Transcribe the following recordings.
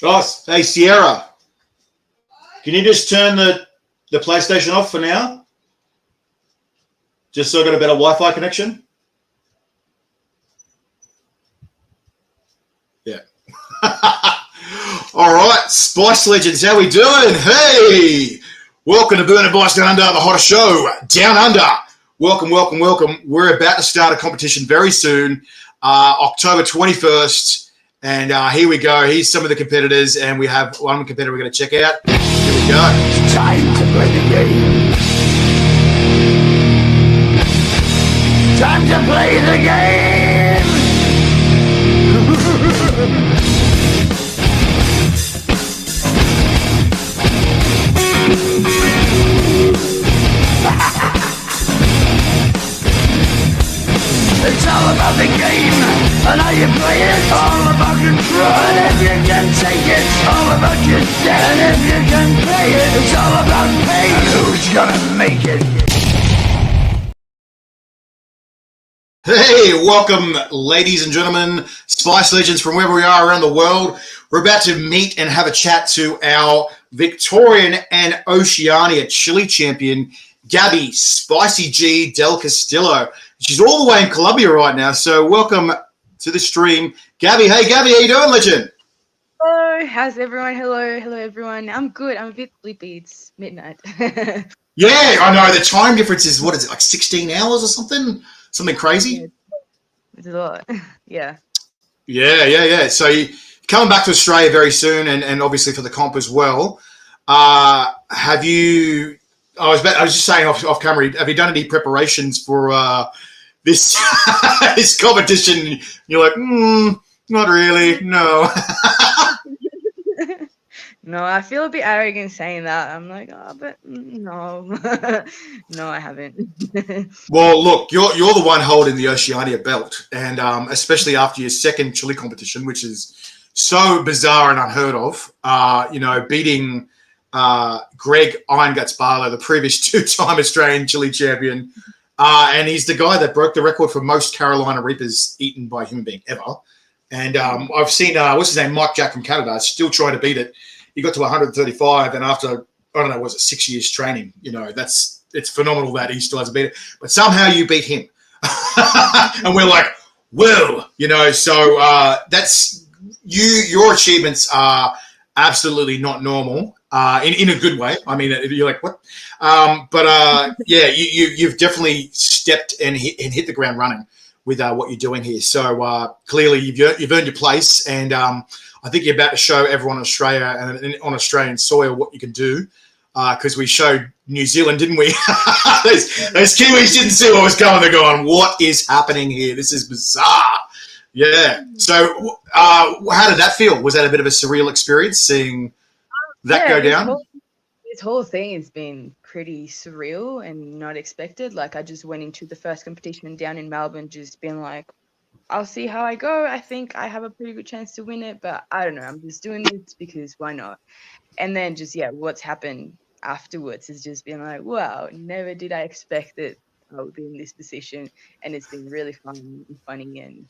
Oh, hey Sierra, can you just turn the PlayStation off for now? Just so I got a better Wi-Fi connection. Yeah. All right, Spice Legends, how we doing? Hey, welcome to Burning Bites Down Under, the hottest show down under. Welcome, welcome, welcome. We're about to start a competition very soon, October 21st. And here we go. Here's some of the competitors, and we have one competitor we're going to check out. Here we go. It's time to play the game. Time to play the game. It's all about the game and how you play it. All about control and if you can take it. All about your debt and if you can pay it. It's all about pain and who's gonna make it. Hey, welcome, ladies and gentlemen, Spice Legends from wherever we are around the world. We're about to meet and have a chat to our Victorian and Oceania Chilli champion, Gabby Spicy G Del Castillo. She's all the way in Colombia right now, so welcome to the stream. Gabby, hey Gabby, how you doing, legend? Hello, how's everyone? Hello everyone. I'm good. I'm a bit sleepy. It's midnight. Yeah, I know. The time difference is, what is it, like 16 hours or something? Something crazy? It's a lot. Yeah. Yeah. So you're coming back to Australia very soon, and obviously for the comp as well. Have you... I was just saying off camera, have you done any preparations for this this competition? You're like, not really, no. No, I feel a bit arrogant saying that. I'm like, but no. No, I haven't. Well, look, you're the one holding the Oceania belt, and especially after your second Chile competition, which is so bizarre and unheard of. Beating Greg Iron Guts Barlow, the previous two-time Australian Chili champion, and he's the guy that broke the record for most Carolina Reapers eaten by a human being ever. And I've seen what's his name, Mike Jack from Canada, still trying to beat it. He got to 135, and after, I don't know, was it 6 years training? It's phenomenal that he still hasn't beat it. But somehow you beat him, and we're like, whoa, So that's you. Your achievements are absolutely not normal. In a good way. I mean, you're like, what? Yeah, you've definitely stepped and hit the ground running with what you're doing here. So clearly you've earned your place, and I think you're about to show everyone in Australia and on Australian soil what you can do, because we showed New Zealand, didn't we? those Kiwis didn't see what was going. They're going, what is happening here? This is bizarre. Yeah. So how did that feel? Was that a bit of a surreal experience seeing that go down? This whole thing has been pretty surreal and not expected. Like, I just went into the first competition down in Melbourne just being like, I'll see how I go. I think I have a pretty good chance to win it, but I don't know. I'm just doing this because why not? And then just, what's happened afterwards has just been like, wow, never did I expect that I would be in this position. And it's been really fun and funny and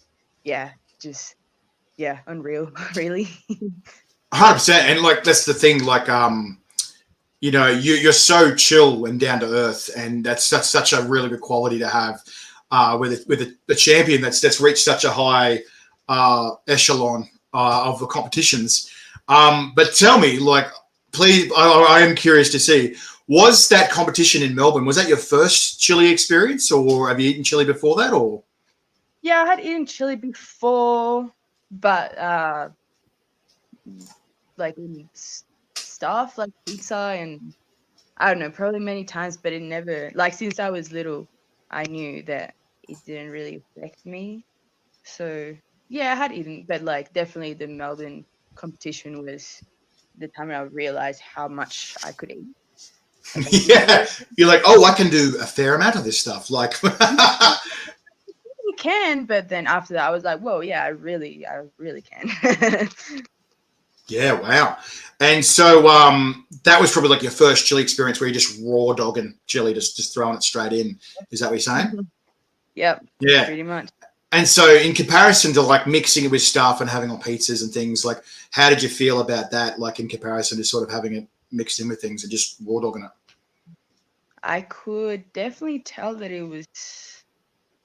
unreal, really. 100%, and like that's the thing. Like, you're so chill and down to earth, and that's such a really good quality to have with a champion that's reached such a high echelon of the competitions. But tell me, like, please, I am curious to see, was that competition in Melbourne? Was that your first chili experience, or have you eaten chili before that? Or yeah, I had eaten chili before, but like in stuff like pizza and I don't know, probably many times, but it never, like, since I was little, I knew that it didn't really affect me. So yeah, I had eaten, but like definitely the Melbourne competition was the time I realized how much I could eat. Yeah, you're like, oh, I can do a fair amount of this stuff. Like, you can, but then after that, I was like, whoa, yeah, I really can. Yeah, wow. And so that was probably like your first chili experience where you're just raw dogging chili, just throwing it straight in. Is that what you're saying? Yep. Yeah. Pretty much. And so in comparison to like mixing it with stuff and having on pizzas and things, like how did you feel about that? Like in comparison to sort of having it mixed in with things and just raw dogging it? I could definitely tell that it was.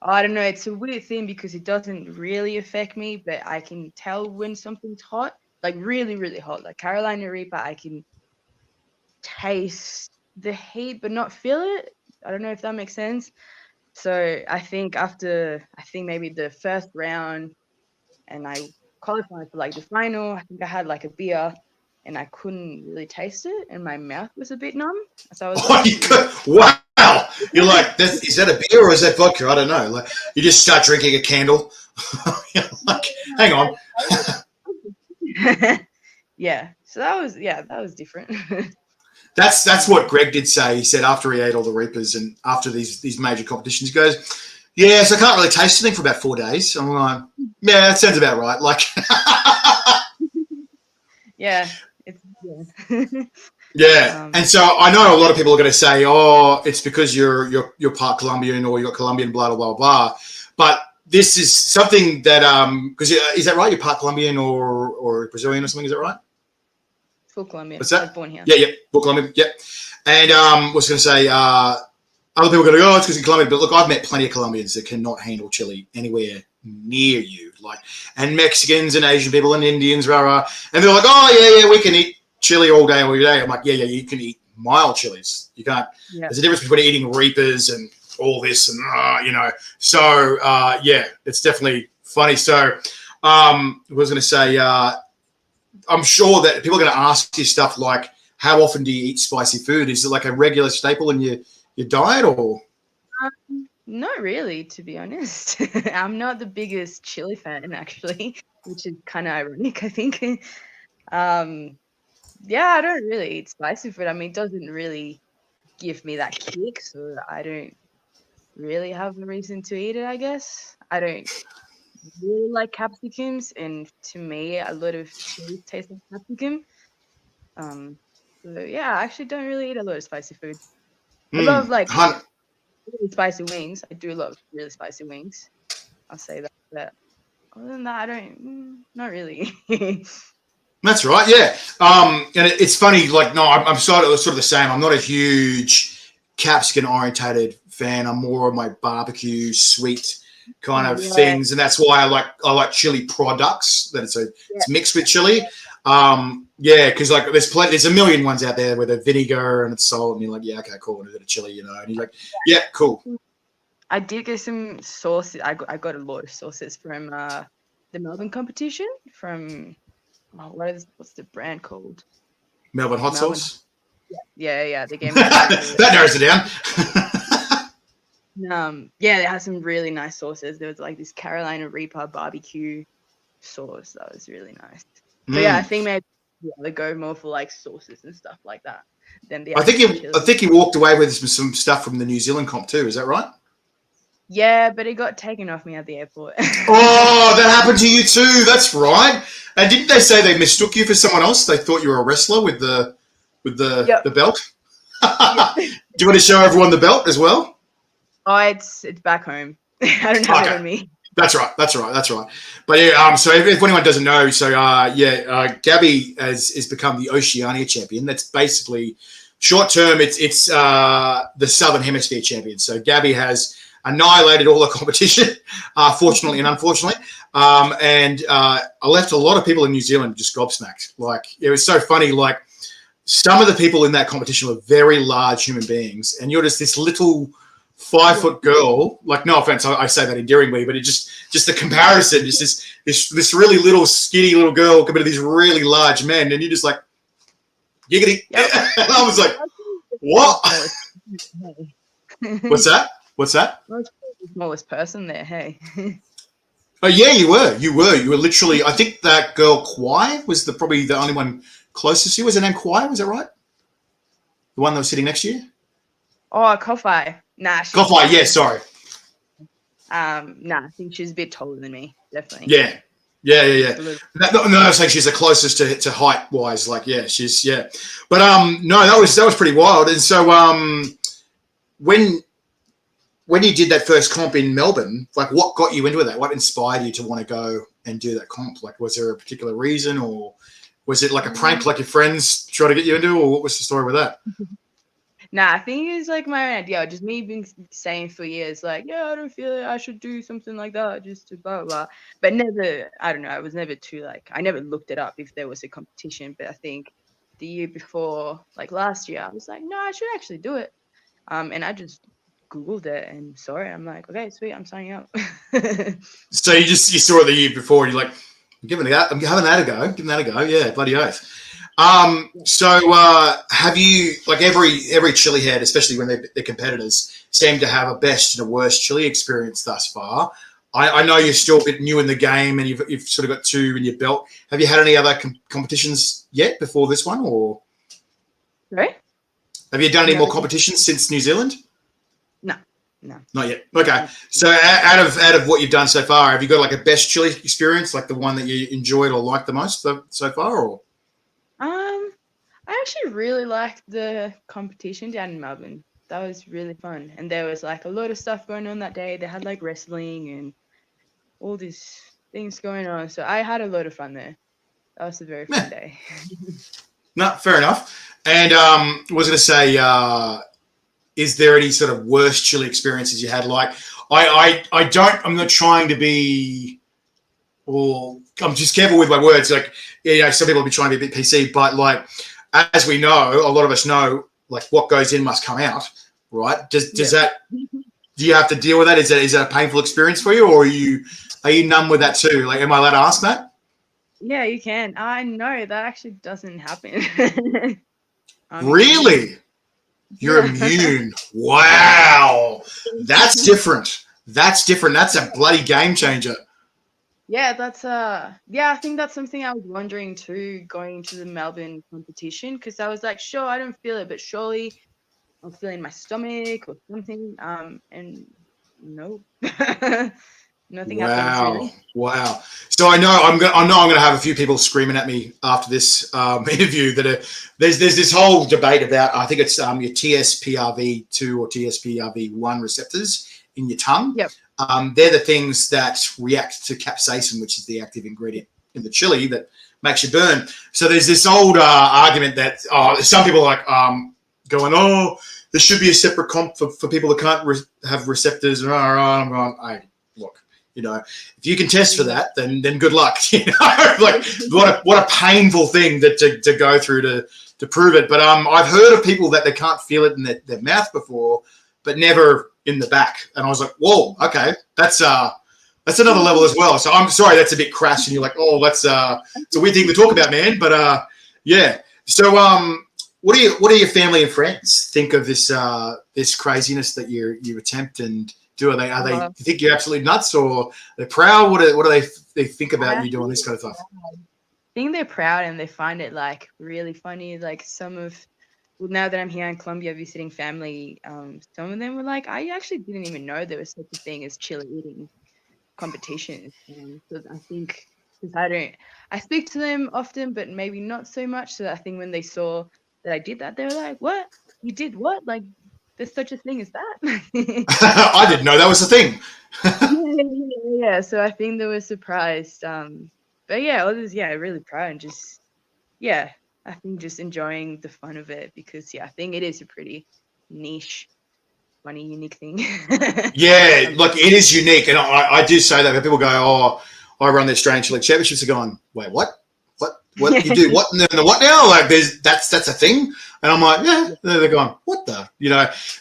I don't know. It's a weird thing because it doesn't really affect me, but I can tell when something's hot, like really, really hot. Like Carolina Reaper, I can taste the heat but not feel it. I don't know if that makes sense. So I think maybe the first round and I qualified for like the final, I think I had like a beer and I couldn't really taste it and my mouth was a bit numb. So I was Wow. You're like, is that a beer or is that vodka? I don't know. Like you just start drinking a candle. You're like, hang on. Yeah. So that was different. That's what Greg did say. He said after he ate all the Reapers and after these major competitions, he goes, yeah, so I can't really taste anything for about 4 days. I'm like, yeah, that sounds about right. Like, yeah. Yeah, and so I know a lot of people are going to say, "Oh, it's because you're part Colombian or you got Colombian blood, blah blah blah." But this is something that because is that right? You're part Colombian or Brazilian or something? Is that right? Full Colombian. What's that? I was born here. Yeah, full Colombian. Yeah, and was going to say other people are going to go, "Oh, it's because you're Colombian." But look, I've met plenty of Colombians that cannot handle chili anywhere near you, like, and Mexicans and Asian people and Indians, and they're like, "Oh yeah, we can eat chili all day, every day." I'm like, yeah, you can eat mild chilies. You can't. Yeah. There's a difference between eating Reapers and all this, and So yeah, it's definitely funny. So I was going to say, I'm sure that people are going to ask you stuff like, how often do you eat spicy food? Is it like a regular staple in your diet, or? Not really, to be honest. I'm not the biggest chili fan, actually, which is kind of ironic, I think. Yeah, I don't really eat spicy food. I mean, it doesn't really give me that kick, so I don't really have a reason to eat it, I guess. I don't really like capsicums, and to me, a lot of chili tastes like capsicum. So yeah, I actually don't really eat a lot of spicy food. I love like really spicy wings. I do love really spicy wings. I'll say that. But other than that, I don't. Not really. That's right, yeah. And it's funny, like, no, I'm sort of the same. I'm not a huge capsicum-orientated fan. I'm more of my barbecue, sweet kind of things, and that's why I like chili products. That it's mixed with chili. Yeah, because like there's a million ones out there with a vinegar and it's salt, and you're like, yeah, okay, cool, and a bit of chili, and you're like, yeah, cool. I did get some sauces. I got a lot of sauces from the Melbourne competition from. What's the brand called? Melbourne hot sauce. Yeah. They gave me that narrows it down. Yeah, they had some really nice sauces. There was like this Carolina Reaper barbecue sauce that was really nice. So yeah, I think maybe they go more for like sauces and stuff like that than the. I think you walked away with some stuff from the New Zealand comp too. Is that right? Yeah, but it got taken off me at the airport. Oh, that happened to you too. That's right. And didn't they say they mistook you for someone else? They thought you were a wrestler with the belt. Do you want to show everyone the belt as well? Oh, it's back home. I don't have it on me. That's right. But yeah, so if anyone doesn't know, so Gabby has become the Oceania champion. That's basically short term. It's the Southern Hemisphere champion. So Gabby has annihilated all the competition, fortunately and unfortunately. And I left a lot of people in New Zealand just gobsmacked. Like, it was so funny. Like, some of the people in that competition were very large human beings, and you're just this little 5-foot girl. Like, no offense, I say that endearingly, but it just the comparison, just this really little skinny little girl compared to these really large men, and you're just like, giggity. Yep. And I was like, what? What's that? I was the smallest person there, hey. Oh yeah, you were literally. I think that girl Kwai was probably the only one closest to you. Was her name Kwai? Was that right? The one that was sitting next to you? Oh, Kofi. Nah. Kofi, yeah, sorry. Nah, I think she's a bit taller than me, definitely. Yeah. No, I was saying she's the closest to height wise. Like, yeah, she's But no, that was pretty wild. And so when when you did that first comp in Melbourne, like what got you into that? What inspired you to want to go and do that comp? Like, was there a particular reason, or was it like a prank, like your friends try to get you into, or what was the story with that? Nah, I think it's like my own idea. Just me being saying for years, like, yeah, I don't feel it. I should do something like that, just to blah blah. But never, I don't know. I was never too like. I never looked it up if there was a competition. But I think the year before, like last year, I was like, no, I should actually do it. And I just Googled it and saw it. I'm like, okay, sweet, I'm signing up. So you saw it the year before, and you're like, I'm giving that a go. Giving that a go. Yeah, bloody oath. So have you, like every chili head, especially when they're competitors, seem to have a best and a worst chili experience thus far? I know you're still a bit new in the game, and you've sort of got 2 in your belt. Have you had any other competitions yet before this one, or Right? have you done any more competitions since New Zealand? No. Not yet. Okay. So out of what you've done so far, have you got like a best chili experience, like the one that you enjoyed or liked the most so far, or? I actually really liked the competition down in Melbourne. That was really fun. And there was like a lot of stuff going on that day. They had like wrestling and all these things going on. So I had a lot of fun there. That was a very fun day. No, fair enough. And was going to say, is there any sort of worst chili experiences you had? Like, I'm not trying to be, or I'm just careful with my words. Like, some people will be trying to be a bit PC, but like, as we know, a lot of us know, like what goes in must come out, right? Does that, do you have to deal with that? Is that a painful experience for you, or are you numb with that too? Like, am I allowed to ask that? Yeah, you can. I know that actually doesn't happen. Really? You're immune. Wow. That's different. That's a bloody game changer. Yeah, I think that's something I was wondering too, going into the Melbourne competition, because I was like, sure, I don't feel it, but surely I'm feeling my stomach or something. And no, nothing happens really. Wow. So I know I'm gonna have a few people screaming at me after this interview that there's this whole debate about, I think it's your TSPRV2 or TSPRV1 receptors in your tongue. Yep. They're the things that react to capsaicin, which is the active ingredient in the chili that makes you burn. So there's this old argument that some people are like going, there should be a separate comp for people that can't have receptors. And I'm going, hey, look, if you can test for that, then good luck. Like what a painful thing to go through to prove it. But I've heard of people that they can't feel it in their mouth before, but never in the back. And I was like, whoa, okay, that's another level as well. So I'm sorry, that's a bit crass. And you're like, it's a weird thing to talk about, man. But yeah. So what do your family and friends think of this craziness that you attempt and do? Are they you think you're absolutely nuts, or they're proud? What do they think about you doing this kind of stuff? I think they're proud and they find it like really funny. Like now that I'm here in Colombia visiting family, some of them were like, I actually didn't even know there was such a thing as chili eating competitions. So I think, because I speak to them often, but maybe not so much. So I think when they saw that I did that, they were like, what? You did what? Like, there's such a thing as that? I didn't know that was a thing. Yeah, so I think they were surprised. But yeah, others, really proud and just, I think just enjoying the fun of it, because I think it is a pretty niche, funny, unique thing. Yeah, look, it is unique, and I do say that when people go, I run the Australian Chili Championships, are going, wait, what you do? What the what now? Like, that's a thing, and I'm like, yeah. They're going, what the,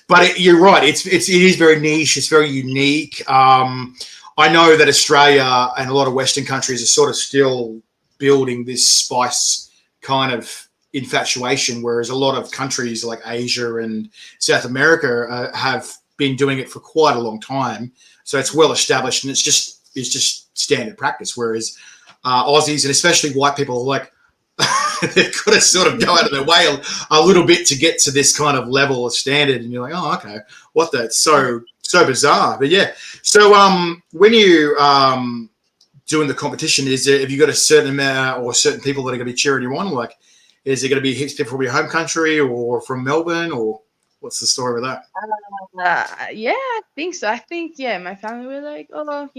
But you're right. It is very niche. It's very unique. I know that Australia and a lot of Western countries are sort of still building this spice kind of infatuation, whereas a lot of countries like Asia and South America have been doing it for quite a long time. So it's well established, and it's just standard practice. Whereas Aussies, and especially white people, are like, they've got to sort of go out of their way a little bit to get to this kind of level of standard. And you're like, okay, what the? It's so bizarre. But yeah. So when you doing the competition, have you got a certain amount or certain people that are going to be cheering you on? Like, is it going to be people from your home country or from Melbourne, or what's the story with that? Yeah, I think so. I think, yeah, my family were like, oh,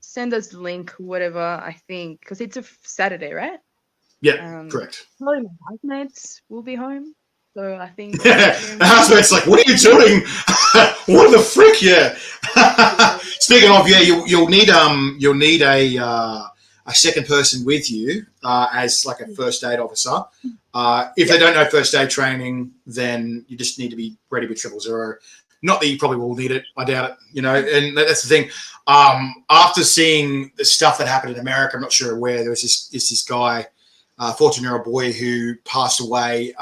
send us the link, whatever, I think, because it's a Saturday, right? Yeah, correct. Probably my housemates will be home. So I think The housemate's like, what are you doing? What the frick? Yeah. Speaking of, yeah, you'll need a second person with you as like a first aid officer. If they don't know first aid training, then you just need to be ready with 000. Not that you probably will need it. I doubt it. And that's the thing. After seeing the stuff that happened in America, I'm not sure where there was this guy, 14-year-old boy who passed away.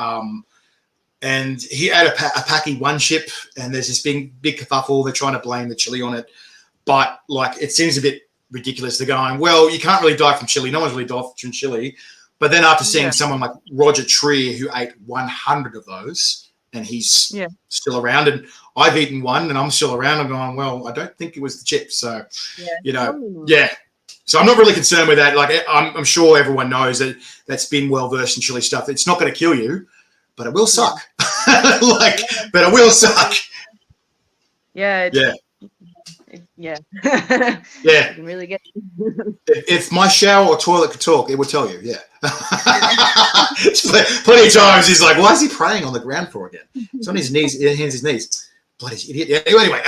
And he had a Paki 1 ship, and there's this big kerfuffle. They're trying to blame the chili on it. But, like, it seems a bit ridiculous. They're going, well, you can't really die from chili. No one's really died from chili. But then after seeing someone like Roger Trier who ate 100 of those, and he's still around, and I've eaten one, and I'm still around, I'm going, well, I don't think it was the chips. So, So I'm not really concerned with that. Like, I'm sure everyone knows that's been well-versed in chili stuff. It's not going to kill you, but it will suck. But it will suck. Yeah. Yeah. Yeah. You can really get if my shower or toilet could talk, it would tell you. Yeah. Plenty of times he's like, why is he praying on the ground for again? He's on his knees, his knees. Bloody idiot. Yeah. Anyway.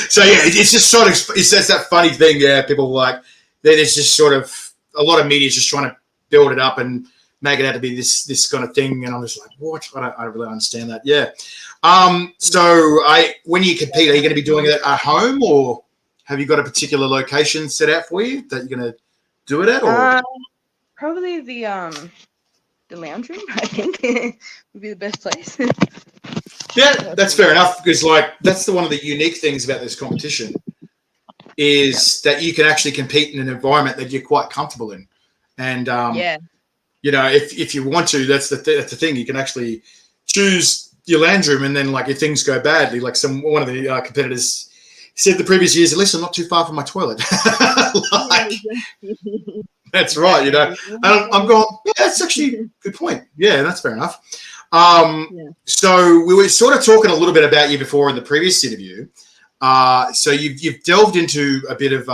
So yeah, it's just sort of, it's that funny thing. Yeah. People like, there's just sort of a lot of media is just trying to build it up and make it out to be this kind of thing, and I'm just like, what? I don't really understand that. Yeah. So when you compete, are you going to be doing it at home, or have you got a particular location set out for you that you're going to do it at? Or probably the lounge room, I think, would be the best place. Yeah, that's fair enough, because like that's one of the unique things about this competition is that you can actually compete in an environment that you're quite comfortable in, and if you want to, that's the thing. You can actually choose your lounge room, and then like if things go badly, like one of the competitors said the previous years, listen, not too far from my toilet. That's right, And I'm going, yeah, that's actually a good point. Yeah, that's fair enough. So we were sort of talking a little bit about you before in the previous interview. So you've delved into a bit of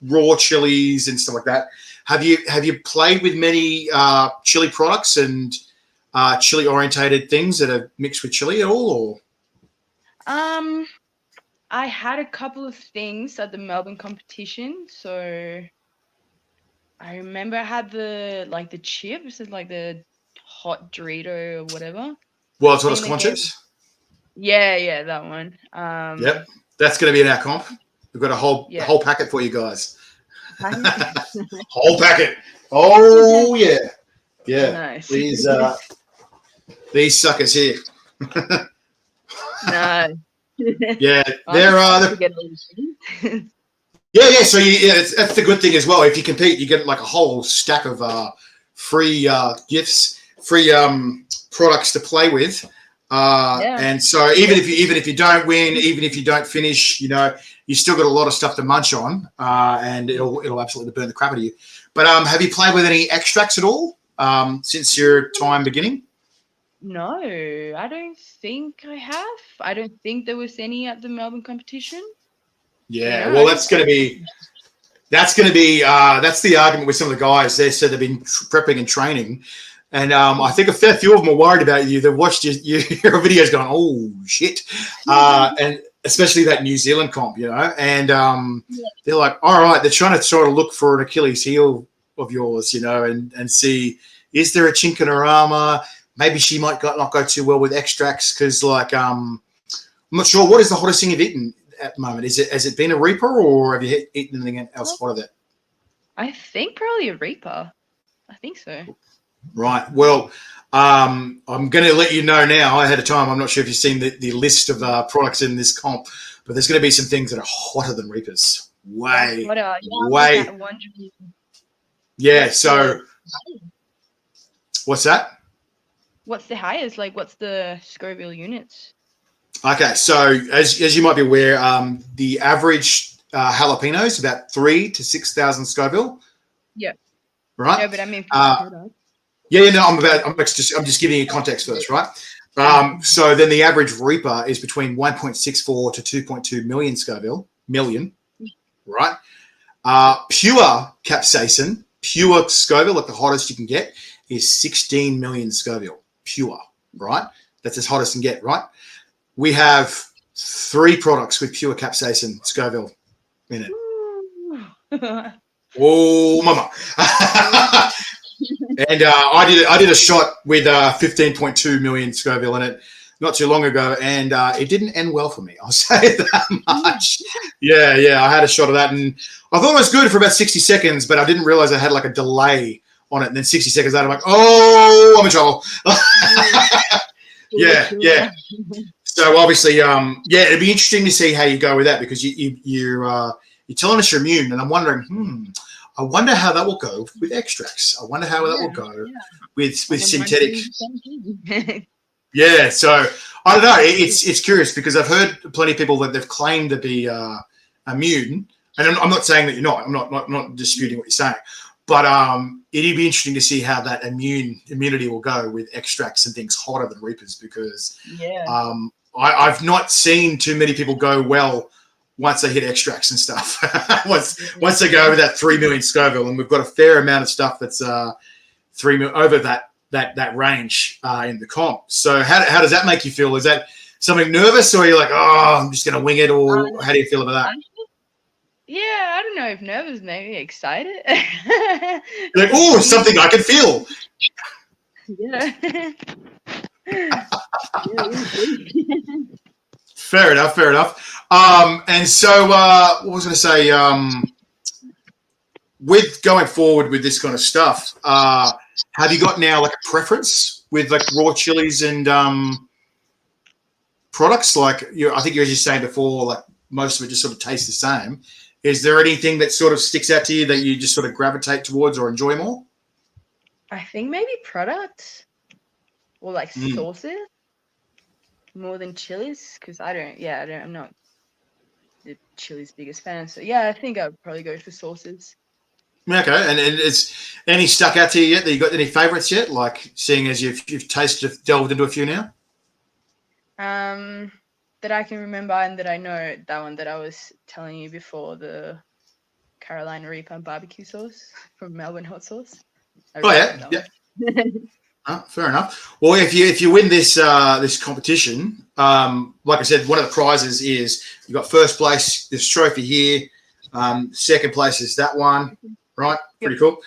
raw chilies and stuff like that. Have you played with many chili products and chili orientated things that are mixed with chili at all? Or I had a couple of things at the Melbourne competition. So I remember I had the chips, like the hot Dorito or whatever. Wild Tortoise corn chips? Yeah, that one. Yep, that's going to be in our comp. We've got a whole packet for you guys. Whole packet. Oh yeah. Nice. These suckers here. No. Yeah, they're yeah. So that's the good thing as well. If you compete, you get like a whole stack of free gifts, free products to play with. And so even if you don't win, even if you don't finish, you still got a lot of stuff to munch on, and it'll absolutely burn the crap out of you. But have you played with any extracts at all since your time beginning? No, I don't think I have. I don't think there was any at the Melbourne competition. Yeah, well, that's the argument with some of the guys. They said they've been prepping and training. And I think a fair few of them are worried about you. They've watched your videos going, oh, shit. And especially that New Zealand comp, And they're like, all right, they're trying to sort of look for an Achilles heel of yours, and see, is there a chink in her armor? Maybe she might not go too well with extracts because, like, I'm not sure. What is the hottest thing you've eaten at the moment? Has it been a Reaper, or have you eaten anything else hotter than that? I think probably a Reaper. I think so. Right. Well, I'm going to let you know now ahead of time. I'm not sure if you've seen the list of products in this comp, but there's going to be some things that are hotter than Reapers. Way. Yeah. So, what's that? What's the highest? Like, what's the Scoville units? Okay. So, as you might be aware, the average jalapeno is about 3,000 to 6,000 Scoville. Yeah. Right. No, but I mean. Yeah, no, I'm just giving you context first, right? So then the average Reaper is between 1.64 to 2.2 million Scoville, right? Pure capsaicin, pure Scoville, like the hottest you can get, is 16 million Scoville, pure, right? That's as hot as you can get, right? We have 3 products with pure capsaicin Scoville in it. Oh, mama. And I did a shot with 15.2 million Scoville in it not too long ago, and it didn't end well for me. I'll say that much. Yeah, I had a shot of that, and I thought it was good for about 60 seconds, but I didn't realize I had like a delay on it. And then 60 seconds later, I'm like, oh, I'm in trouble. Yeah. So obviously, it'd be interesting to see how you go with that, because you're telling us you're immune, and I'm wondering, I wonder how that will go with extracts. I wonder how that will go with synthetic. Yeah, so I don't know. It's curious, because I've heard plenty of people that they've claimed to be immune, and I'm not saying that you're not. I'm not disputing what you're saying, but it'd be interesting to see how that immunity will go with extracts and things hotter than Reapers, because I've not seen too many people go well once they hit extracts and stuff. once they go over that 3 million Scoville, and we've got a fair amount of stuff that's 3 million over that range in the comp. So how does that make you feel? Is that something nervous, or are you like, oh, I'm just going to wing it, or how do you feel about that? Yeah, I don't know if nervous, maybe excited. Like, oh, something I can feel. Yeah. Fair enough. And so what was I going to say? With going forward with this kind of stuff, have you got now like a preference with like raw chilies and products? Like I think you were just saying before, like most of it just sort of tastes the same. Is there anything that sort of sticks out to you that you just sort of gravitate towards or enjoy more? I think maybe products or like sauces more than chilies, because I'm not the chili's biggest fan. So yeah, I think I'd probably go for sauces. Okay, and is any stuck out to you yet? That you got any favourites yet? Like seeing as you've delved into a few now. That I can remember and that I know, that one that I was telling you before, the Carolina Reaper barbecue sauce from Melbourne Hot Sauce. Yeah. Fair enough. Well, if you win this competition, like I said, one of the prizes is you got first place, this trophy here. Second place is that one, right? Pretty cool.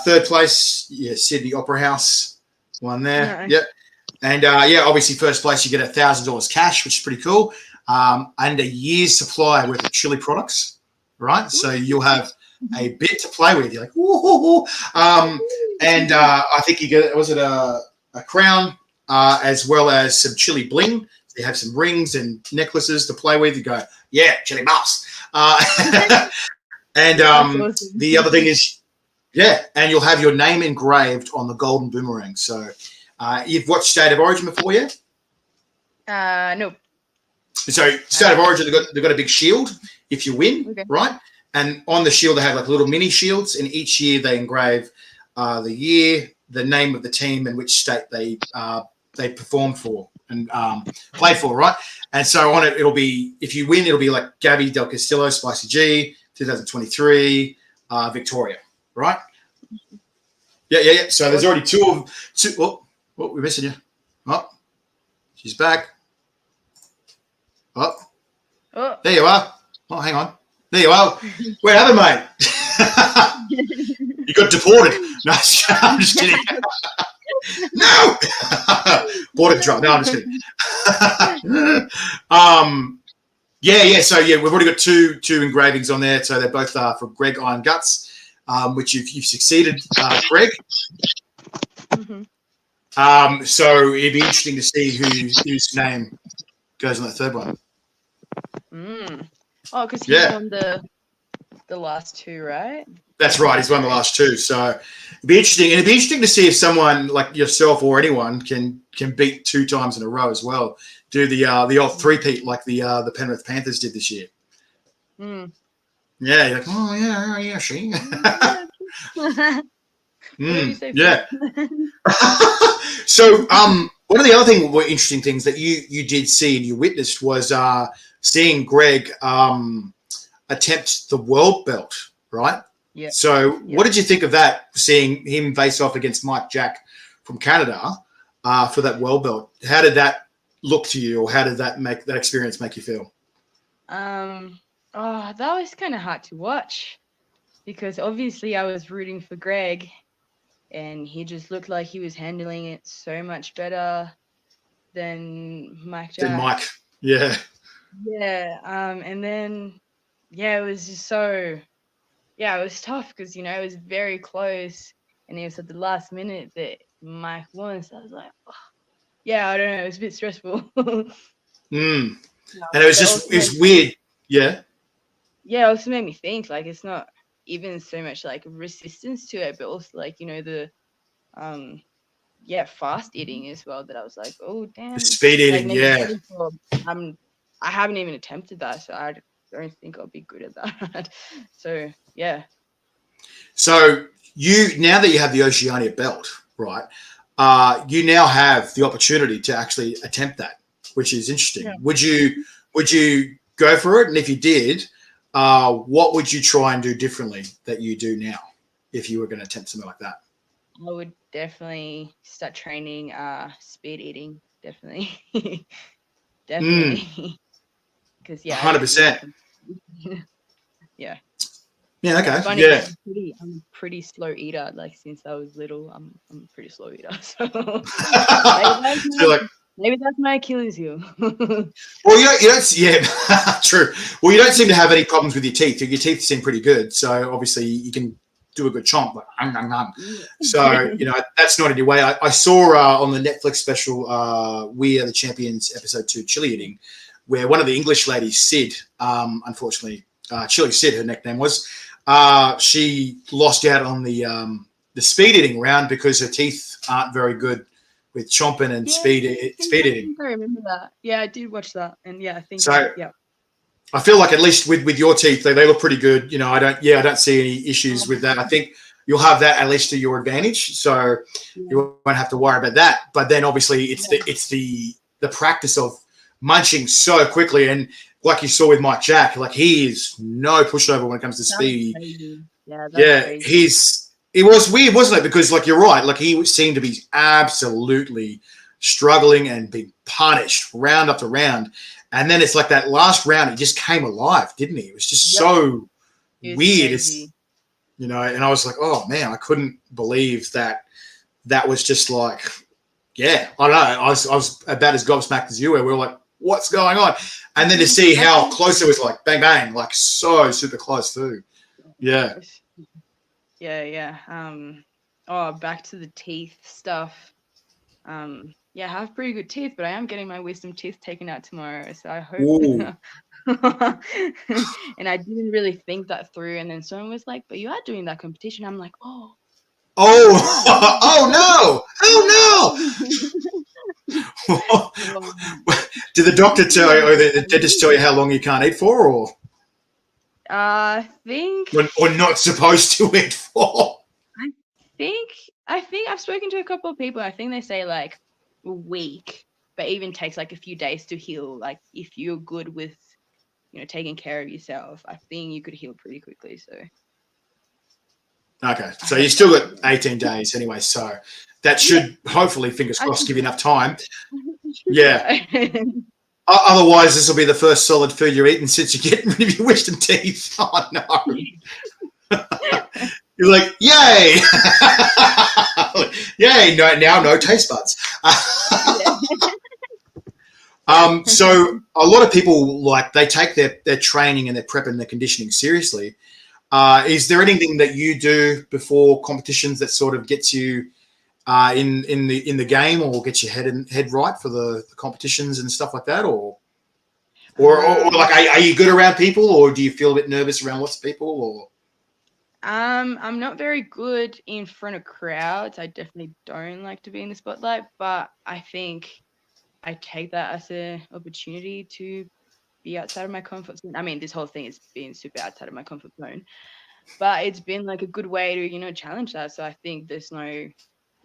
Third place, Sydney Opera House, one there. Yep. And obviously first place you get $1,000 cash, which is pretty cool, and a year's supply worth of chili products, right? So you'll have a bit to play with. You're like, woo. And I think you get, was it a crown as well as some chili bling. So you have some rings and necklaces to play with. You go, yeah, chili boss. And the other thing is, and you'll have your name engraved on the golden boomerang. So you've watched State of Origin before yet? Nope. So State of Origin, they've got a big shield if you win, right? And on the shield, they have like little mini shields, and each year they engrave the year, the name of the team, and which state they performed for and played for, right? And so on it'll be, if you win, it'll be like Gabby Del Castillo, Spicy G, 2023, Victoria, right? Yeah. So there's already two. Oh, we're missing you. Oh, she's back. Oh, there you are. Oh, hang on. There you are. Where are they, mate? You got deported. No, I'm just kidding. No. Border drop. No, I'm just kidding. So we've already got two engravings on there. So they're both from Greg Iron Guts, which you've succeeded, Greg. Mm-hmm. So it'd be interesting to see whose name goes on that third one. Oh, because he won the last two, right? That's right. He's won the last two. So it'd be interesting. And it'd be interesting to see if someone like yourself or anyone can beat 2 times in a row as well. Do the old three-peat like the Penrith Panthers did this year. Yeah, you're like, oh yeah, she. Yeah. So One of the other interesting things that you did see and you witnessed was seeing Greg attempt the world belt, right? Yeah. So what did you think of that, seeing him face off against Mike Jack from Canada for that world belt? How did that look to you, or how did that experience make you feel? Oh, that was kind of hard to watch because obviously I was rooting for Greg and he just looked like he was handling it so much better than Mike Then Jack. Mike, yeah. And then it was just so it was tough because it was very close and it was at the last minute that Mike won. So I was like, oh. I don't know, it was a bit stressful. And it was weird. Yeah. Yeah, it also made me think like it's not even so much like resistance to it, but also like, the fast eating as well, that I was like, oh damn. The speed eating, like, yeah. I haven't even attempted that, so I don't think I'll be good at that. So yeah. So now that you have the Oceania belt, right? You now have the opportunity to actually attempt that, which is interesting. Yeah. Would you go for it? And if you did, what would you try and do differently that you do now if you were going to attempt something like that? I would definitely start training speed eating. Definitely. Definitely. Because 100%. Yeah. Yeah. Okay. Funny, yeah. I'm a pretty slow eater. Like since I was little, I'm a pretty slow eater. So maybe that's my Achilles heel. Well, you don't. Yeah, true. Well, you don't seem to have any problems with your teeth. Your teeth seem pretty good. So obviously you can do a good chomp. Like, So that's not in your way. I saw on the Netflix special We Are the Champions episode 2, Chilli Eating, where one of the English ladies, Sid, unfortunately, Chilli Sid, her nickname was, she lost out on the speed eating round because her teeth aren't very good with chomping and speed eating. I remember that. Yeah, I did watch that, and I think so. I feel like at least with your teeth, they look pretty good. I don't see any issues with that. I think you'll have that at least to your advantage, so you won't have to worry about that. But then obviously it's the practice of munching so quickly, and like you saw with Mike Jack, like he is no pushover when it comes to speed. It was weird, wasn't it? Because like you're right, like he seemed to be absolutely struggling and being punished round after round. And then it's like that last round, he just came alive, didn't he? It was just so weird. And I was like, oh man, I couldn't believe that was just like, I don't know. I was about as gobsmacked as you were. We were like, what's going on? And then to see how close it was, like bang, bang, like so super close too. Yeah. Yeah. Back to the teeth stuff. I have pretty good teeth, but I am getting my wisdom teeth taken out tomorrow. So I hope. And I didn't really think that through. And then someone was like, but you are doing that competition. I'm like, oh. Oh no. Did the doctor tell you, or the dentist tell you how long you can't eat for, or? I think. Or not supposed to eat for? I think I've spoken to a couple of people. I think they say like a week, but it even takes like a few days to heal. Like if you're good with, taking care of yourself, I think you could heal pretty quickly. So. Okay, so you still got 18 days anyway, so that should hopefully, fingers crossed, give you enough time. Yeah. Otherwise, this will be the first solid food you're eating since you're getting rid of your wisdom teeth. Oh no. You're like, yay! Yay! No taste buds. So a lot of people they take their training and their prep and their conditioning seriously. Is there anything that you do before competitions that sort of gets you in the game, or gets your head right for the competitions and stuff like that, or like are you good around people, or do you feel a bit nervous around lots of people, or? I'm not very good in front of crowds. I definitely don't like to be in the spotlight, but I think I take that as an opportunity to be outside of my comfort zone. I mean, this whole thing has been super outside of my comfort zone, but it's been like a good way to, challenge that. So I think there's no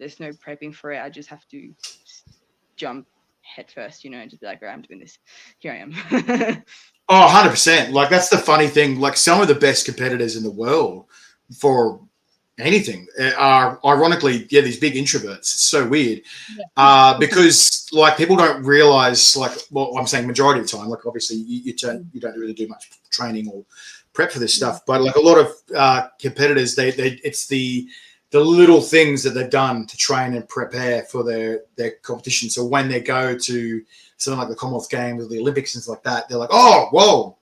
prepping for it. I just have to jump head first, and just be like, all right, I'm doing this. Here I am. Oh, 100%. Like, that's the funny thing. Like, some of the best competitors in the world for anything are ironically, these big introverts. It's so weird. Yeah. Because like people don't realize, like, well, I'm saying majority of the time, like obviously you don't really do much training or prep for this stuff, but like a lot of competitors, they it's the little things that they've done to train and prepare for their competition. So when they go to something like the Commonwealth Games or the Olympics and stuff like that, they're like, oh, whoa,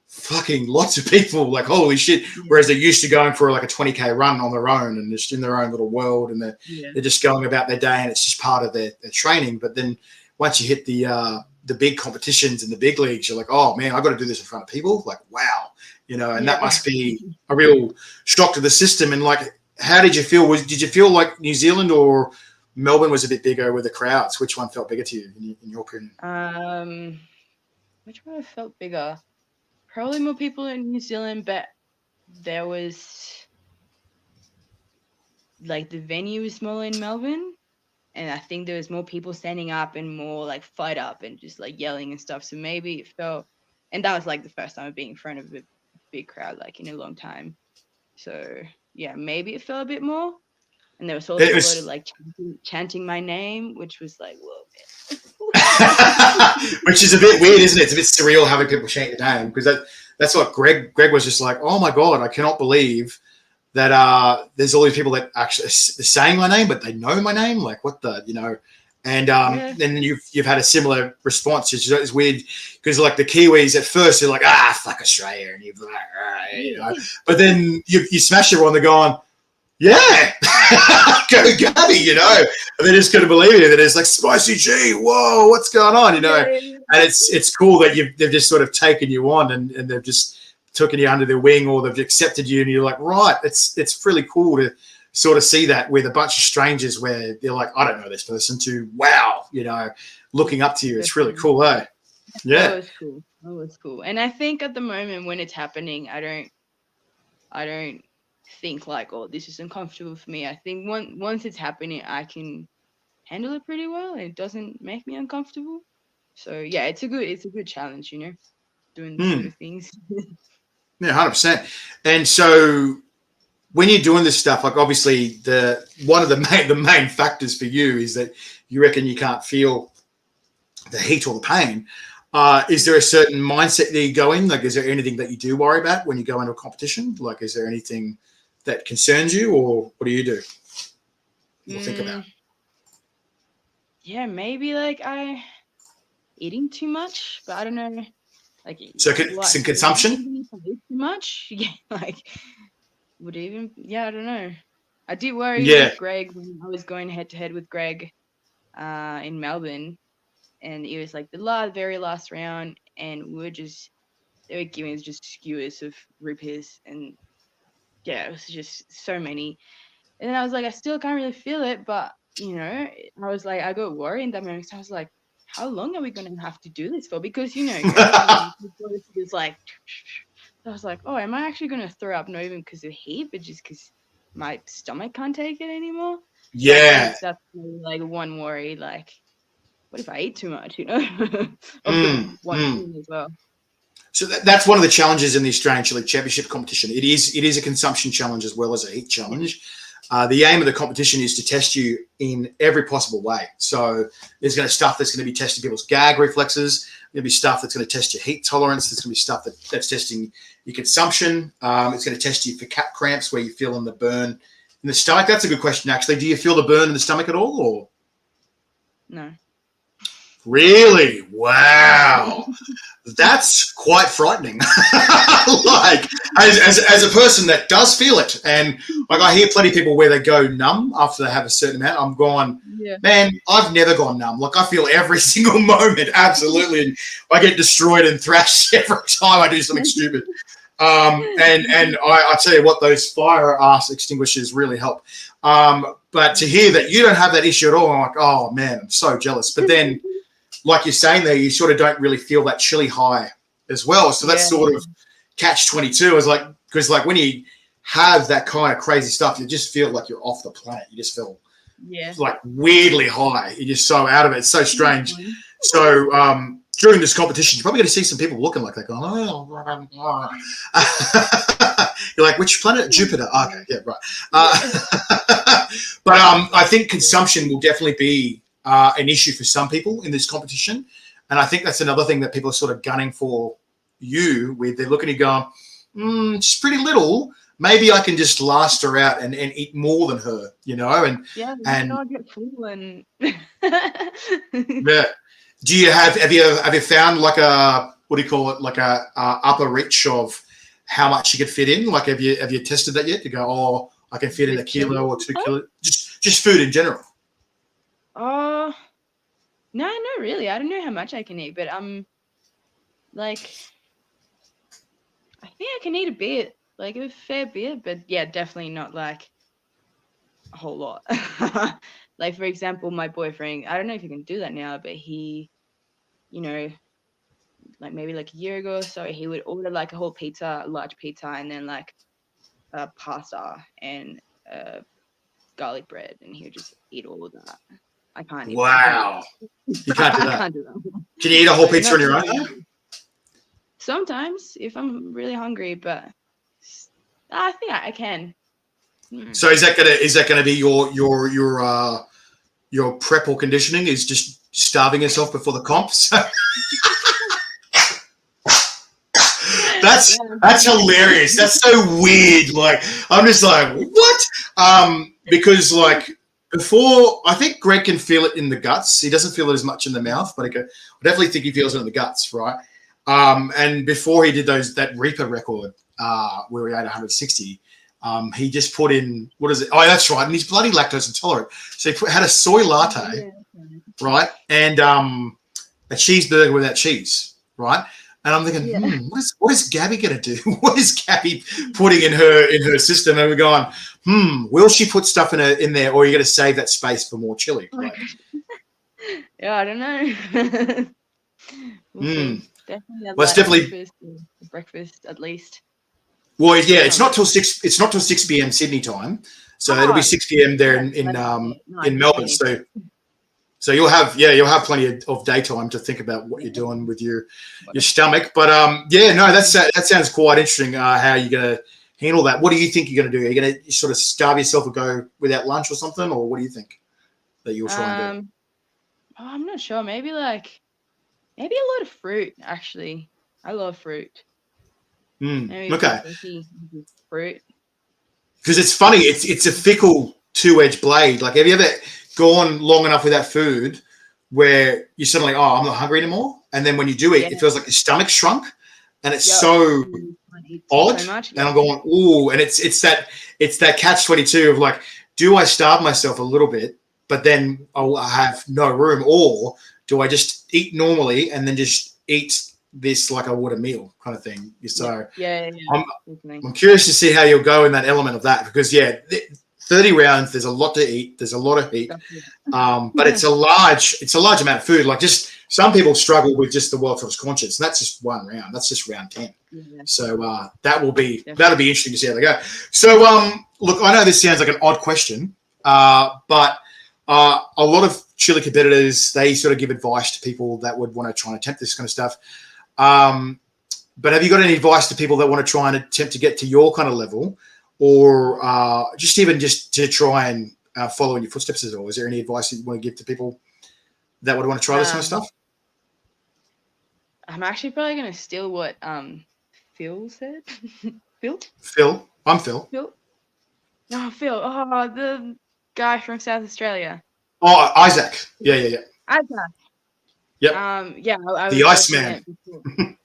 fucking lots of people, like, holy shit. Whereas they're used to going for like a 20K run on their own and just in their own little world, and they're just going about their day, and it's just part of their training. But then once you hit the big competitions and the big leagues, you're like, oh man, I've got to do this in front of people. Like, wow, and that must be a real shock to the system. And like, how did you feel? Did you feel like New Zealand or Melbourne was a bit bigger with the crowds? Which one felt bigger to you in your opinion? Which one felt bigger? Probably more people in New Zealand, but there was like the venue was smaller in Melbourne, and I think there was more people standing up and more like fight up and just like yelling and stuff. So maybe it felt, and that was like the first time of being in front of a big crowd like in a long time. So yeah, maybe it felt a bit more. And there was also a lot of like chanting my name, which was like, whoa, man. Which is a bit weird, isn't it? It's a bit surreal having people chant your name, because that's what Greg was just like, oh my God, I cannot believe that there's all these people that actually are saying my name, but they know my name. Like, what the, and then you've had a similar response. It's weird because like the Kiwis at first they're like, fuck Australia, and you're like, but then you smash everyone, they're going, yeah, go Gabby, and they just couldn't believe it. And it's like, Spicy G, whoa, what's going on, And it's cool that they've just sort of taken you on and they've just taken you under their wing, or they've accepted you, and you're like, right, it's really cool to sort of see that with a bunch of strangers where they're like, I don't know this person, to wow, looking up to you. It's really cool, eh? Yeah. That was cool. And I think at the moment when it's happening, I don't think like, oh, this is uncomfortable for me. I think once it's happening, I can handle it pretty well, and it doesn't make me uncomfortable. So yeah, it's a good challenge, doing these sort of things. Yeah, 100%. And so when you're doing this stuff, like obviously one of the main factors for you is that you reckon you can't feel the heat or the pain. Is there a certain mindset that you go in? Like, is there anything that you do worry about when you go into a competition? Like, is there anything that concerns you, or what do you do? Or think about? Yeah, maybe like eating too much, but I don't know. Like, so some consumption? Too much? Yeah, like I don't know. I did worry with Greg when I was going head to head with Greg in Melbourne, and it was like the very last round, and they were giving us just skewers of rupees, and yeah, it was just so many. And then I was like, I still can't really feel it, but I was like, I got worried in that moment. So I was like, how long are we going to have to do this for? Because it's like, I was like, oh, am I actually going to throw up? Not even because of heat, but just because my stomach can't take it anymore. Yeah, so that's like one worry. Like, what if I eat too much? One as well. So that's one of the challenges in the Australian Chili Championship competition. It is a consumption challenge as well as a heat challenge. The aim of the competition is to test you in every possible way. So there's going to be stuff that's going to be testing people's gag reflexes. There's going to be stuff that's going to test your heat tolerance. There's going to be stuff that's testing your consumption. It's going to test you for cap cramps, where you feel in the burn in the stomach. That's a good question, actually. Do you feel the burn in the stomach at all, or no? Really? Wow. That's quite frightening. Like, as a person that does feel it, and like I hear plenty of people where they go numb after they have a certain amount. I'm going, man, I've never gone numb. Like, I feel every single moment, absolutely. And I get destroyed and thrashed every time I do something stupid. And I tell you what, those fire ass extinguishers really help. But to hear that you don't have that issue at all, I'm like, oh man, I'm so jealous. But then, like you're saying there, you sort of don't really feel that chili high as well. So that's sort of catch-22. Is like, because like when you have that kind of crazy stuff, you just feel like you're off the planet. You just feel Yeah. like weirdly high. You're just so out of it. It's so strange. So during this competition, you're probably going to see some people looking like that going, oh. You're like, which planet? Jupiter. Okay, yeah, right. But I think consumption will definitely be an issue for some people in this competition. And I think that's another thing that people are sort of gunning for you with. They're looking at you going, it's pretty little. Maybe I can just last her out and eat more than her, you know? And I'll get full and yeah. Do you have you found like a, what do you call it, like a upper reach of how much you could fit in? Like have you tested that yet? To go, oh, I can fit in 1 kilo or 2 kilos, just food in general. No, not really. I don't know how much I can eat, but like I think I can eat a bit, like a fair bit, but yeah, definitely not like a whole lot. Like for example, my boyfriend, I don't know if you can do that now, but he, you know, like maybe like a year ago or so, he would order like a whole pizza, a large pizza, and then like pasta and garlic bread, and he would just eat all of that. I can't eat. Wow. You can't do that. I can't do that. Can you eat a whole pizza on your own? Sometimes if I'm really hungry, but I think I can. So is that gonna be your prep or conditioning? Is just starving yourself before the comps? That's hilarious. That's so weird. Like I'm just like, what? Because like before, I think Greg can feel it in the guts. He doesn't feel it as much in the mouth, but I definitely think he feels it in the guts, right? And before he did that Reaper record, where he ate 160, he just put in, what is it? Oh, that's right. And he's bloody lactose intolerant. So he had a soy latte, right? And a cheeseburger without cheese, right? And I'm thinking, what is Gabby going to do? What is Gabby putting in her system? And we're going, will she put stuff in there, or are you going to save that space for more chili? Right? Yeah, I don't know. Definitely. Well, it's definitely breakfast at least. Well, yeah, it's not till 6 p.m. Sydney time, so it'll be 6 p.m. there in Melbourne. So you'll have plenty of daytime to think about what you're doing with your stomach. But that sounds quite interesting. How you're gonna handle that? What do you think you're gonna do? Are you gonna sort of starve yourself or go without lunch or something, or what do you think that you'll try and do? I'm not sure. Maybe a lot of fruit. Actually, I love fruit. Okay. Fruit. Because it's funny. It's a fickle two-edged blade. Like, have you ever gone long enough without food where you're suddenly, I'm not hungry anymore, and then when you do eat, it feels like your stomach shrunk, and it's so odd. And I'm going, ooh, and it's that catch-22 of like, do I starve myself a little bit, but then I'll have no room, or do I just eat normally and then just eat this like I would a meal kind of thing? So I'm curious to see how you'll go in that element of that, because 30 rounds, there's a lot to eat, there's a lot of heat, but it's a large amount of food. Like, just some people struggle with just the World Tops conscious, and that's just one round. That's just round 10. So that'll be interesting to see how they go. So look, I know this sounds like an odd question, but a lot of chili competitors, they sort of give advice to people that would want to try and attempt this kind of stuff. But have you got any advice to people that want to try and attempt to get to your kind of level, or just to try and follow in your footsteps at all? Is there any advice that you want to give to people that would want to try this kind of stuff? I'm actually probably going to steal what Phil said. Phil? I'm Phil. Phil? No, Phil. Oh, the guy from South Australia. Oh, Isaac. Yeah. Isaac. Yep. I the Iceman.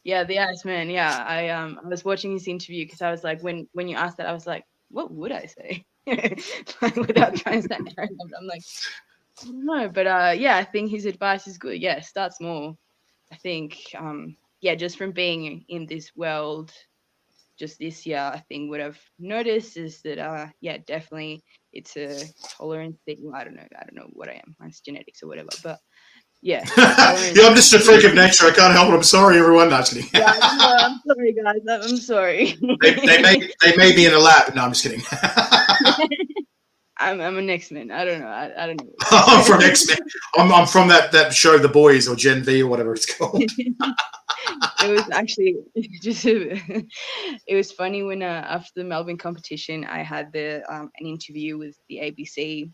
The Iceman. Yeah, I was watching his interview because I was like, when you asked that, I was like, what would I say? Like, without trying to sound arrogant, I'm like, I don't know, but I think his advice is good. Yeah, start small. I think just from being in this world just this year, I think what I've noticed is that definitely it's a tolerance thing. I don't know what I am. Mine's genetics or whatever, but yeah. I'm just a freak of nature. I can't help it. I'm sorry, everyone. No, I'm just kidding. I'm sorry, guys. I'm sorry. they may be in a lab. No, I'm just kidding. I'm an X-Men. I don't know. I don't know. I'm from X-Men. I'm from that show, The Boys, or Gen V, or whatever it's called. It was actually just it was funny when after the Melbourne competition, I had an interview with the ABC,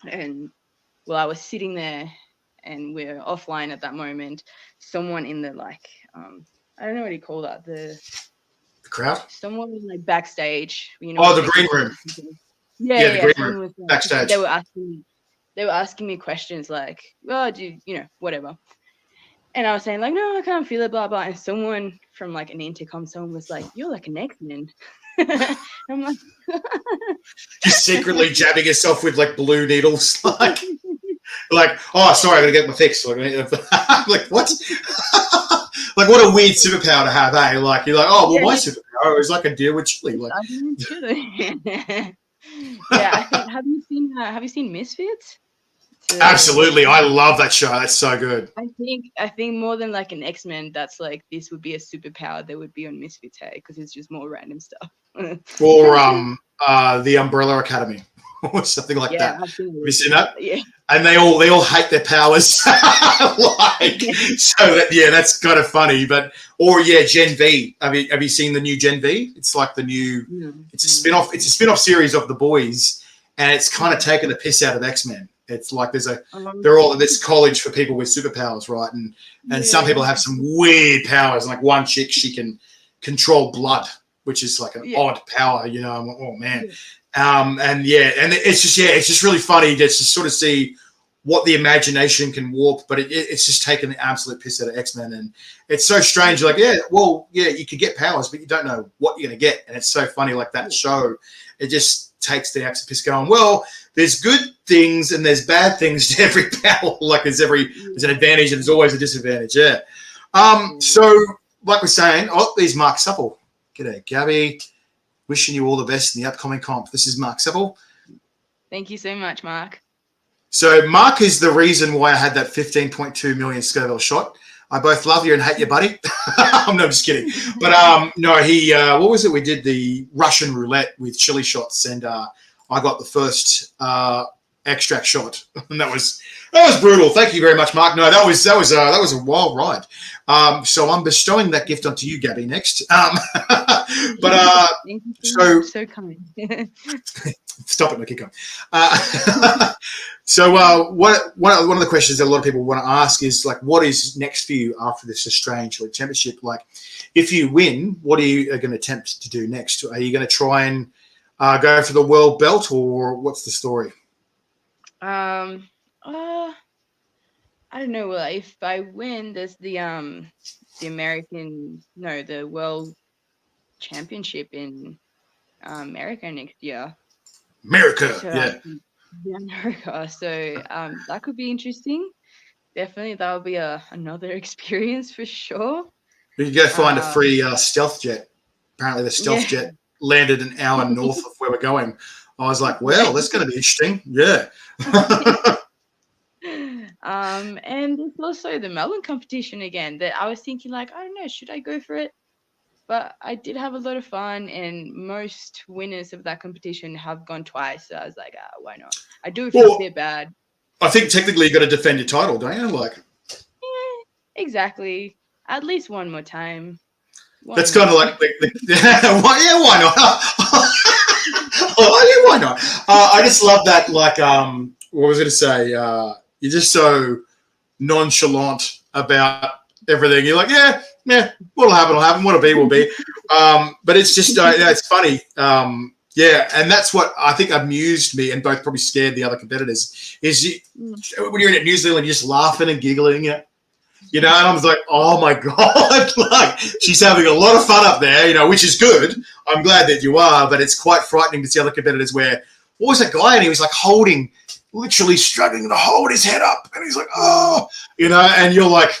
and while I was sitting there and we're offline at that moment, someone in the I don't know what you call that, The crowd? someone like backstage, Oh, the green room. Yeah, the green someone room, was backstage. they were asking me questions like, oh, do you know, whatever. And I was saying like, no, I can't feel it, blah blah. And someone from like an intercom, someone was like, "You're like an X-Men." I'm like, Just secretly jabbing yourself with like blue needles, like, oh, sorry, I gotta get my fix. Like, what? Like, what a weird superpower to have, eh? Like, you're like, oh, well, my superpower is like a deal with chili. Like, yeah, I think. Have you seen Misfits? Absolutely, I love that show. That's so good. I think more than like an X-Men, that's like this would be a superpower that would be on Misfits, hey, because it's just more random stuff. Or the Umbrella Academy, or something like that. Absolutely. Have you seen that? Yeah. And they all hate their powers. Like, so that's kind of funny. But Gen V. Have you seen the new Gen V? It's like the new. It's a spin-off. It's a spin-off series of The Boys, and it's kind of taken the piss out of X-Men. It's like they're all this college for people with superpowers, right? And some people have some weird powers. Like one chick, she can control blood, which is like an odd power, you know. I'm like, oh man. And it's just really funny to sort of see what the imagination can warp, but it's just taken the absolute piss out of X-Men, and it's so strange. Like, you could get powers, but you don't know what you're gonna get, and it's so funny. Like that show, it just takes the absolute piss, going, well, there's good things and there's bad things to every power. Like there's an advantage and there's always a disadvantage. Yeah. So like we're saying, there's Mark Supple. G'day, Gabby. Wishing you all the best in the upcoming comp. This is Mark Supple. Thank you so much, Mark. So Mark is the reason why I had that 15.2 million Scoville shot. I both love you and hate you, buddy. I'm just kidding. But no, he what was it? We did the Russian roulette with chili shots, and I got the first extract shot, and that was brutal. Thank you very much, Mark. No, that was a wild ride. So I'm bestowing that gift onto you, Gabby, next. But thank you so kind. Stop it, no, keep going. So one of the questions that a lot of people want to ask is like, what is next for you after this Australian Chili Championship? Like, if you win, what are you going to attempt to do next? Are you going to try and go for the world belt, or what's the story? I don't know. Well, if I win, there's the World Championship in America next year. America. So that could be interesting. Definitely, that'll be another experience for sure. You go find a free stealth jet. Apparently, the stealth jet landed an hour north of where we're going. I was like, well, that's going to be interesting. Yeah. And there's also the Melbourne competition again that I was thinking, like, I don't know, should I go for it? But I did have a lot of fun, and most winners of that competition have gone twice. So I was like, why not? I do feel a bit bad. I think technically you got to defend your title, don't you? Like, exactly. At least one more time. That's kind of like, why not? Why not? I just love that. Like, what was I going to say? You're just so nonchalant about everything. You're like, yeah, what'll happen will happen. What'll be will be. But it's just, it's funny. And that's what I think amused me, and both probably scared the other competitors, is when you're in New Zealand, you're just laughing and giggling, you know, and I was like, oh my God, like, she's having a lot of fun up there, you know, which is good. I'm glad that you are, but it's quite frightening to see other competitors where, what was that guy? And he was like literally struggling to hold his head up. And he's like, oh, you know, and you're like,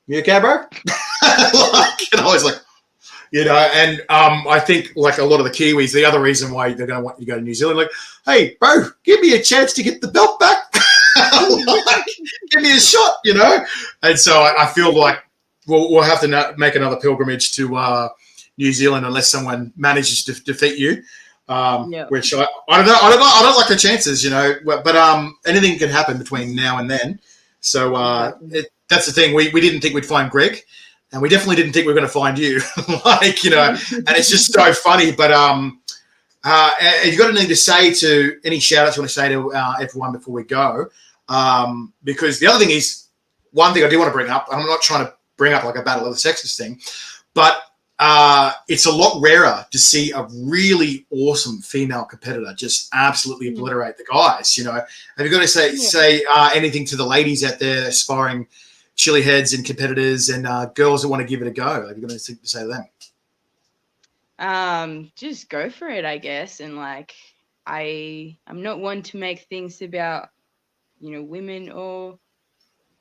you okay, bro? And I was like, you know, and I think like a lot of the Kiwis, the other reason why they're going to want you to go to New Zealand, like, hey, bro, give me a chance to get the belt back. Like, give me a shot, you know. And so I feel like we'll have to make another pilgrimage to New Zealand unless someone manages to defeat you. Which I don't like the chances, you know, but anything can happen between now and then. So that's the thing. We didn't think we'd find Greg, and we definitely didn't think we were going to find you. Like, you know, and it's just so funny. But have you got anything to say to any shout outs you want to say to everyone before we go? Because the other thing is, one thing I do want to bring up, I'm not trying to bring up like a battle of the sexes thing, but it's a lot rarer to see a really awesome female competitor just absolutely obliterate the guys. You know, have you got to say anything to the ladies out there, aspiring chili heads and competitors and girls that want to give it a go? Have you got anything to say to them? Just go for it, I guess. And like, I'm not one to make things about, you know, women or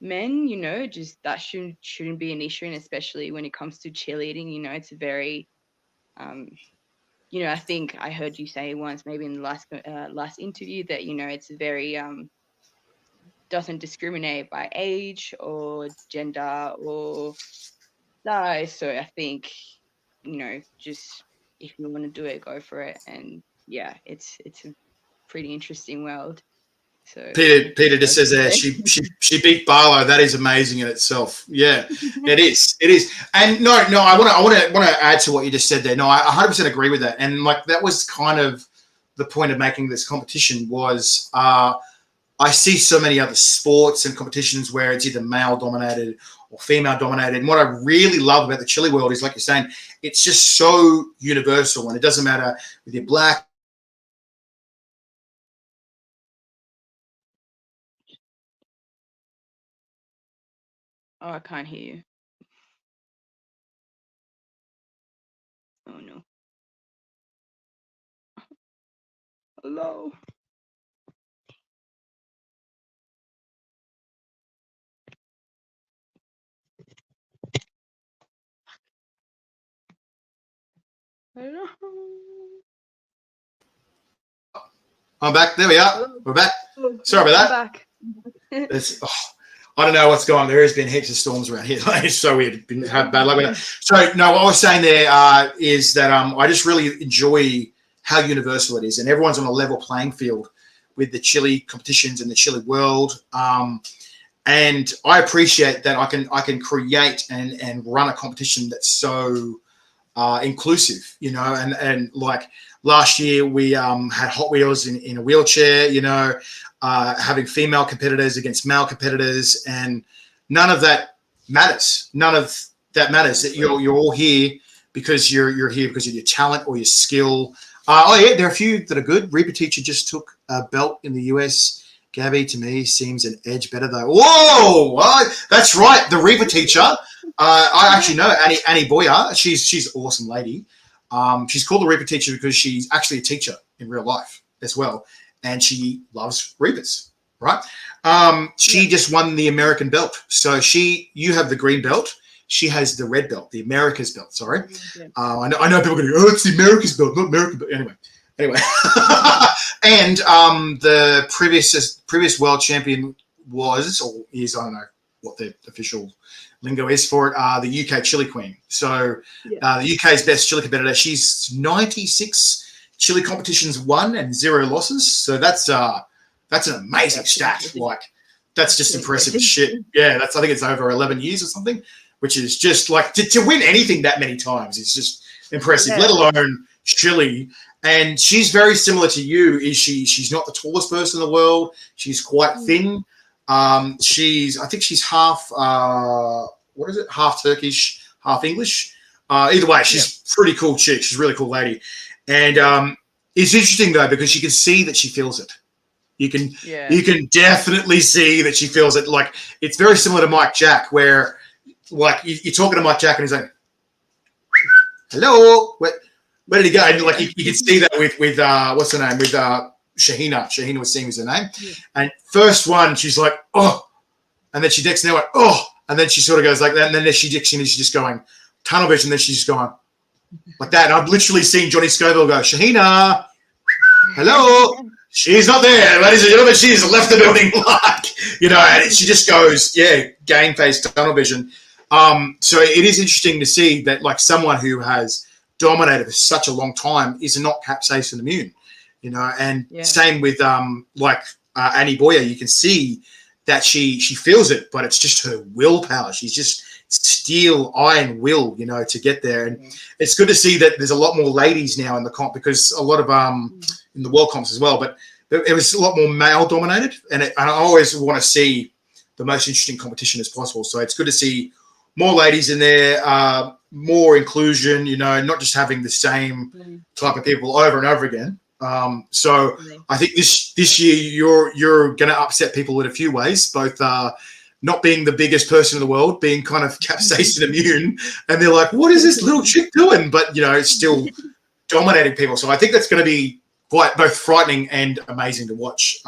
men, you know, just that shouldn't be an issue. And especially when it comes to cheerleading, you know, it's a very, you know, I think I heard you say once, maybe in the last interview, that, you know, it's a very, doesn't discriminate by age or gender or size. So I think, you know, just if you want to do it, go for it. And yeah, it's a pretty interesting world. So Peter just says there she beat Barlow. That is amazing in itself. Yeah, it is. And no, I want to add to what you just said there. No, I 100% agree with that. And like that was kind of the point of making this competition was I see so many other sports and competitions where it's either male dominated or female dominated. And what I really love about the chili world is, like you're saying, it's just so universal, and it doesn't matter if you're black. Oh, I can't hear you. Oh no. Hello. Hello. I'm back. There we are. Hello. We're back. Hello. Sorry about that. I'm back. I don't know what's going on. There has been heaps of storms around here. It's so weird. Have bad luck with that. So, no, what I was saying there is that I just really enjoy how universal it is, and everyone's on a level playing field with the chili competitions and the chili world. And I appreciate that I can create and run a competition that's so inclusive, you know, and like last year we had Hot Wheels in a wheelchair, you know, having female competitors against male competitors, and none of that matters. None of that matters. That you're all here because you're here because of your talent or your skill. There are a few that are good. Reaper Teacher just took a belt in the US. Gabby, to me, seems an edge better though. Whoa, that's right. The Reaper Teacher. I actually know Annie Boyer. She's an awesome lady. She's called the Reaper Teacher because she's actually a teacher in real life as well. And she loves Reapers, right? She just won the American belt. So you have the green belt. She has the red belt, the America's belt, sorry. I know people are going to go, oh, it's the America's belt, not American belt. Anyway. And the previous world champion was, or is, I don't know what the official lingo is for it, the UK chili queen. So the UK's best chili competitor. She's 96 chili competitions won and 0 losses. So that's an amazing stat. Like, that's just impressive shit. Yeah, I think it's over 11 years or something, which is just like to win anything that many times is just impressive, let alone chili. And she's very similar to you. She's not the tallest person in the world. She's quite thin. I think she's half half Turkish, half English. Either way, she's a pretty cool chick. She's a really cool lady. And it's interesting though, because you can see that she feels it. You can definitely see that she feels it. Like, it's very similar to Mike Jack, where like you're talking to Mike Jack and he's like, hello, where did he go? And like you can see that with what's her name? With Shahina. Shahina was saying was her name. Yeah. And first one, she's like, oh, and then she next now went, oh, and then she sort of goes like that, and then she's just going tunnel vision, and then she's just going like that. And I've literally seen Johnny Scoville go, Shahina, hello. She's not there, ladies and gentlemen. She's left the building, like, you know, and she just goes, game face tunnel vision. So it is interesting to see that, like, someone who has dominated for such a long time is not capsaicin immune, you know. And same with Annie Boyer, you can see that she feels it, but it's just her willpower. She's just steel iron will, you know, to get there. And it's good to see that there's a lot more ladies now in the comp, because a lot of in the world comps as well, but it was a lot more male dominated, and I always want to see the most interesting competition as possible. So it's good to see more ladies in there, more inclusion, you know, not just having the same type of people over and over again. So I think this year you're going to upset people in a few ways, both not being the biggest person in the world, being kind of capsaicin immune, and they're like, what is this little chick doing? But, you know, it's still dominating people. So I think that's going to be quite both frightening and amazing to watch.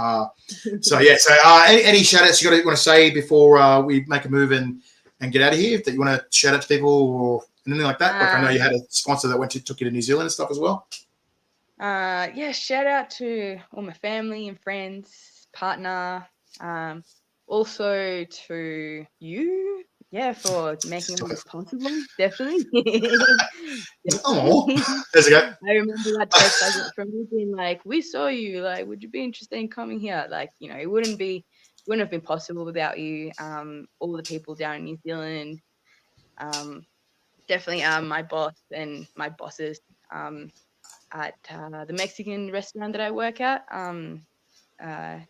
So any shout outs you want to say before we make a move and get out of here, that you want to shout out to people or anything like that? Like, I know you had a sponsor that took you to New Zealand and stuff as well. Shout out to all my family and friends, partner, also to you, for making all this possible. Definitely. Oh, there's a go. I remember that text I got from you being like, "We saw you. Like, would you be interested in coming here?" Like, you know, it wouldn't have been possible without you. All the people down in New Zealand, definitely my boss and my bosses at the Mexican restaurant that I work at,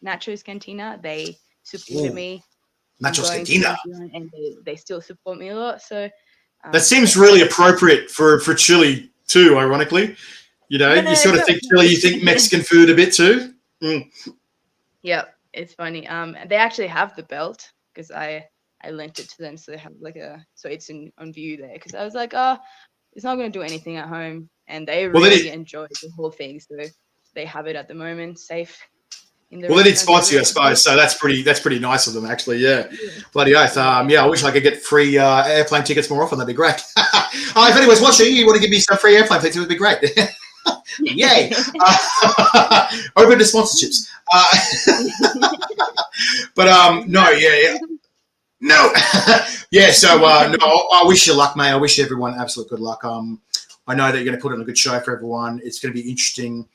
Nacho's Cantina. They supported me. Nacho's Cantina. And they still support me a lot. So that seems really appropriate for Chile too, ironically. You know, you sort of think Chile, you think Mexican food a bit too. Yeah, it's funny. They actually have the belt because I lent it to them, so they have so it's on view there, because I was like, it's not going to do anything at home, and they really enjoyed the whole thing, so they have it at the moment safe. They did sponsor you, I suppose, so that's pretty nice of them, actually. Yeah. Bloody oath. I wish I could get free airplane tickets more often. That'd be great. If anyone's watching, you want to give me some free airplane tickets, it would be great. Yay. Open to sponsorships. No. So I wish you luck, mate. I wish everyone absolute good luck. I know that you're going to put on a good show for everyone. It's going to be interesting.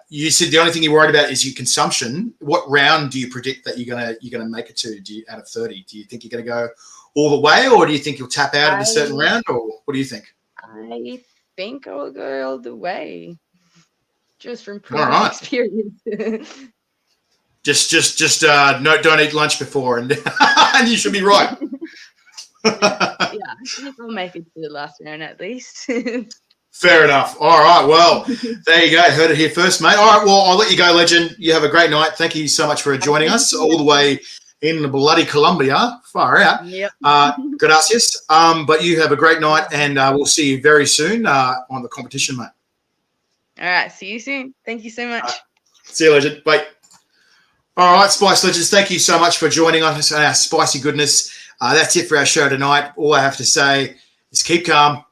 You said the only thing you're worried about is your consumption. What round do you predict that you're gonna make it to? Out of 30, do you think you're gonna go all the way, or do you think you'll tap out at a certain round, or what do you think? I think I'll go all the way, just from previous experience. just don't eat lunch before, and and you should be right. I think I'll make it to the last round at least. Fair enough. All right. Well, there you go. Heard it here first, mate. All right. Well, I'll let you go, legend. You have a great night. Thank you so much for joining us all the way in bloody Colombia. Far out. Yep. Gracias. But you have a great night, and we'll see you very soon on the competition, mate. All right. See you soon. Thank you so much. See you, legend. Bye. All right, Spice Legends, thank you so much for joining us on our spicy goodness. That's it for our show tonight. All I have to say is keep calm,